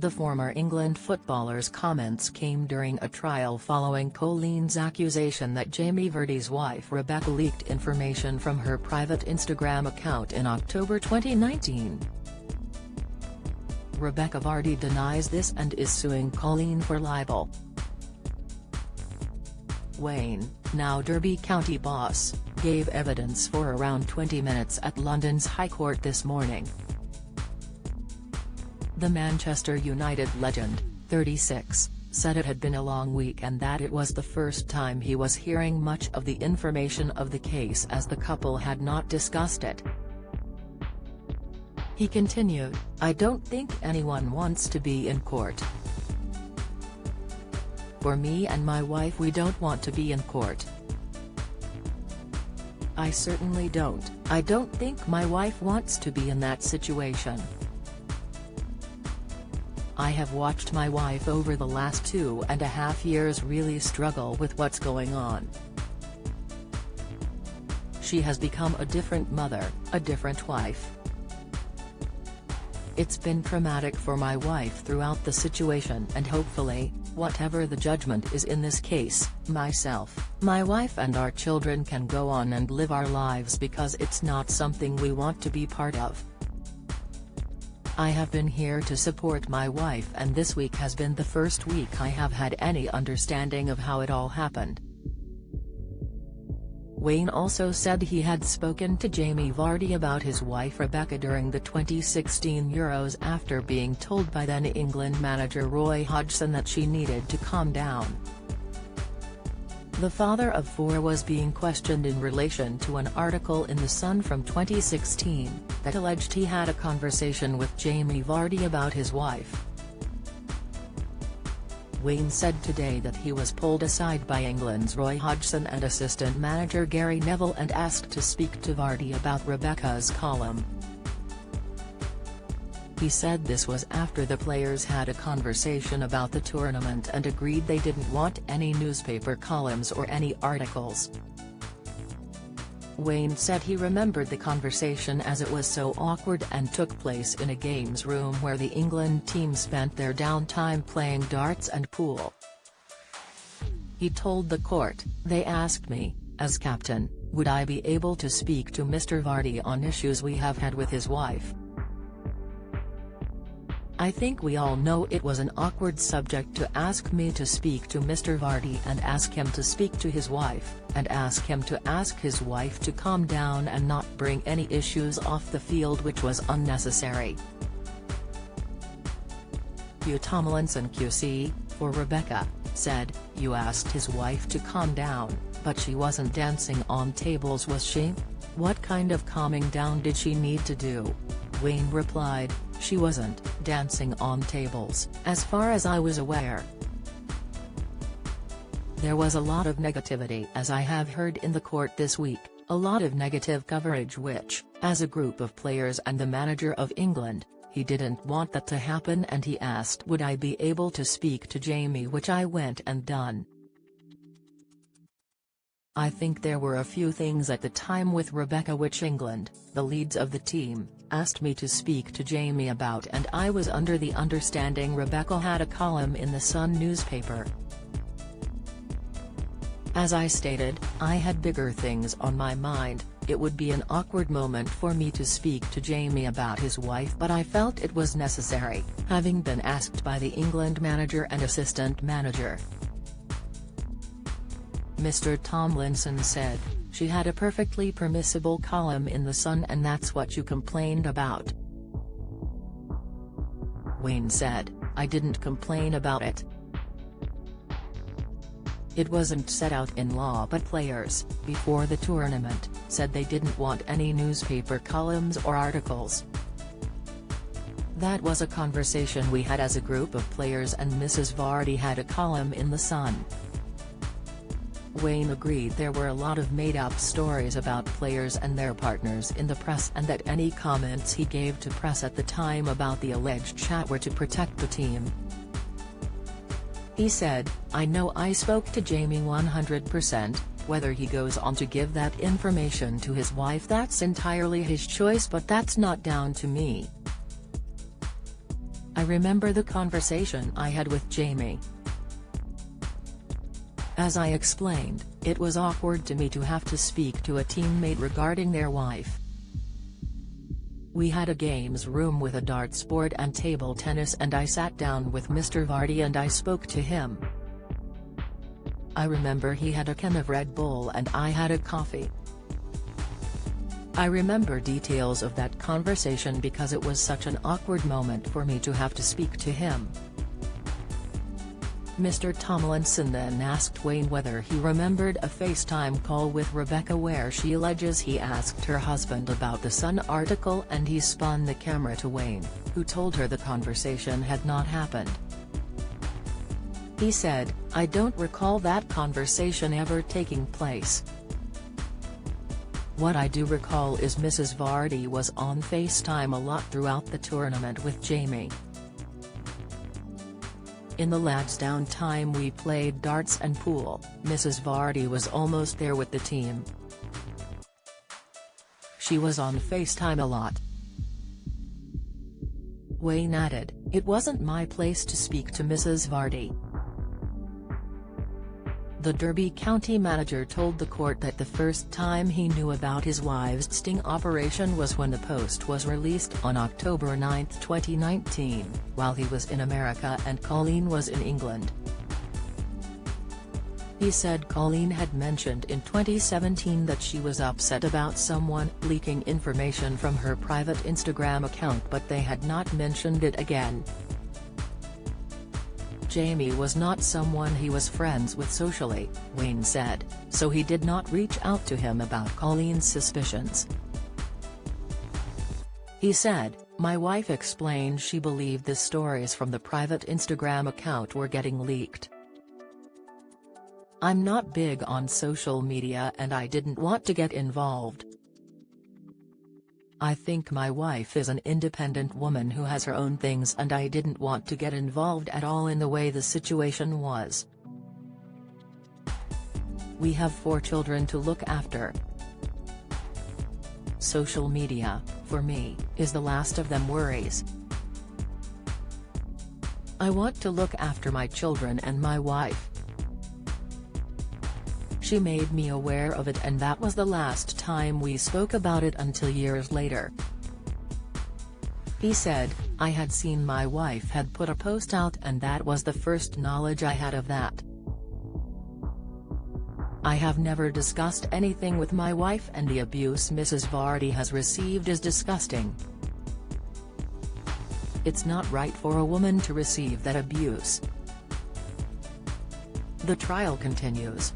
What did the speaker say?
The former England footballer's comments came during a trial following Coleen's accusation that Jamie Vardy's wife Rebecca leaked information from her private Instagram account in October 2019. Rebecca Vardy denies this and is suing Coleen for libel. Wayne, now Derby County boss, gave evidence for around 20 minutes at London's High Court this morning. The Manchester United legend, 36, said it had been a long week and that it was the first time he was hearing much of the information of the case as the couple had not discussed it. He continued, "I don't think anyone wants to be in court. For me and my wife, we don't want to be in court. I certainly don't. I don't think my wife wants to be in that situation. I have watched my wife over the last 2.5 years really struggle with what's going on. She has become a different mother, a different wife. It's been traumatic for my wife throughout the situation, and hopefully, whatever the judgment is in this case, myself, my wife and our children can go on and live our lives because it's not something we want to be part of. I have been here to support my wife, and this week has been the first week I have had any understanding of how it all happened." Wayne also said he had spoken to Jamie Vardy about his wife Rebecca during the 2016 Euros after being told by then England manager Roy Hodgson that she needed to calm down. The father of four was being questioned in relation to an article in The Sun from 2016, that alleged he had a conversation with Jamie Vardy about his wife. Wayne said today that he was pulled aside by England's Roy Hodgson and assistant manager Gary Neville and asked to speak to Vardy about Rebecca's column. He said this was after the players had a conversation about the tournament and agreed they didn't want any newspaper columns or any articles. Wayne said he remembered the conversation as it was so awkward and took place in a games room where the England team spent their downtime playing darts and pool. He told the court, "They asked me, as captain, would I be able to speak to Mr. Vardy on issues we have had with his wife. I think we all know it was an awkward subject to ask me to speak to Mr. Vardy and ask him to speak to his wife, and ask him to ask his wife to calm down and not bring any issues off the field, which was unnecessary." Hugh Tomlinson QC, for Rebecca, said, "You asked his wife to calm down, but she wasn't dancing on tables, was she? What kind of calming down did she need to do?" Wayne replied, "She wasn't dancing on tables, as far as I was aware. There was a lot of negativity, as I have heard in the court this week, a lot of negative coverage which, as a group of players and the manager of England, he didn't want that to happen, and he asked would I be able to speak to Jamie, which I went and done. I think there were a few things at the time with Rebecca which England, the leads of the team, asked me to speak to Jamie about, and I was under the understanding Rebecca had a column in the Sun newspaper. As I stated, I had bigger things on my mind. It would be an awkward moment for me to speak to Jamie about his wife, but I felt it was necessary, having been asked by the England manager and assistant manager." Mr. Tomlinson said, "She had a perfectly permissible column in The Sun and that's what you complained about." Wayne said, "I didn't complain about it. It wasn't set out in law, but players, before the tournament, said they didn't want any newspaper columns or articles. That was a conversation we had as a group of players, and Mrs. Vardy had a column in The Sun." Wayne agreed there were a lot of made-up stories about players and their partners in the press, and that any comments he gave to press at the time about the alleged chat were to protect the team. He said, "I know I spoke to Jamie 100%, whether he goes on to give that information to his wife, that's entirely his choice, but that's not down to me. I remember the conversation I had with Jamie. As I explained, it was awkward to me to have to speak to a teammate regarding their wife. We had a games room with a darts board and table tennis, and I sat down with Mr. Vardy and I spoke to him. I remember he had a can of Red Bull and I had a coffee. I remember details of that conversation because it was such an awkward moment for me to have to speak to him. Mr. Tomlinson then asked Wayne whether he remembered a FaceTime call with Rebecca where she alleges he asked her husband about the Sun article, and he spun the camera to Wayne, who told her the conversation had not happened. He said, "I don't recall that conversation ever taking place. What I do recall is Mrs. Vardy was on FaceTime a lot throughout the tournament with Jamie. In the lads' downtime we played darts and pool. Mrs. Vardy was almost there with the team. She was on FaceTime a lot." Wayne added, "It wasn't my place to speak to Mrs. Vardy." The Derby County manager told the court that the first time he knew about his wife's sting operation was when the post was released on October 9, 2019, while he was in America and Coleen was in England. He said Coleen had mentioned in 2017 that she was upset about someone leaking information from her private Instagram account, but they had not mentioned it again. Jamie was not someone he was friends with socially, Wayne said, so he did not reach out to him about Coleen's suspicions. He said, "My wife explained she believed the stories from the private Instagram account were getting leaked. I'm not big on social media and I didn't want to get involved. I think my wife is an independent woman who has her own things and I didn't want to get involved at all in the way the situation was. We have 4 children to look after. Social media, for me, is the last of them worries. I want to look after my children and my wife. She made me aware of it and that was the last time we spoke about it until years later." He said, "I had seen my wife had put a post out and that was the first knowledge I had of that. I have never discussed anything with my wife and the abuse Mrs. Vardy has received is disgusting. It's not right for a woman to receive that abuse." The trial continues.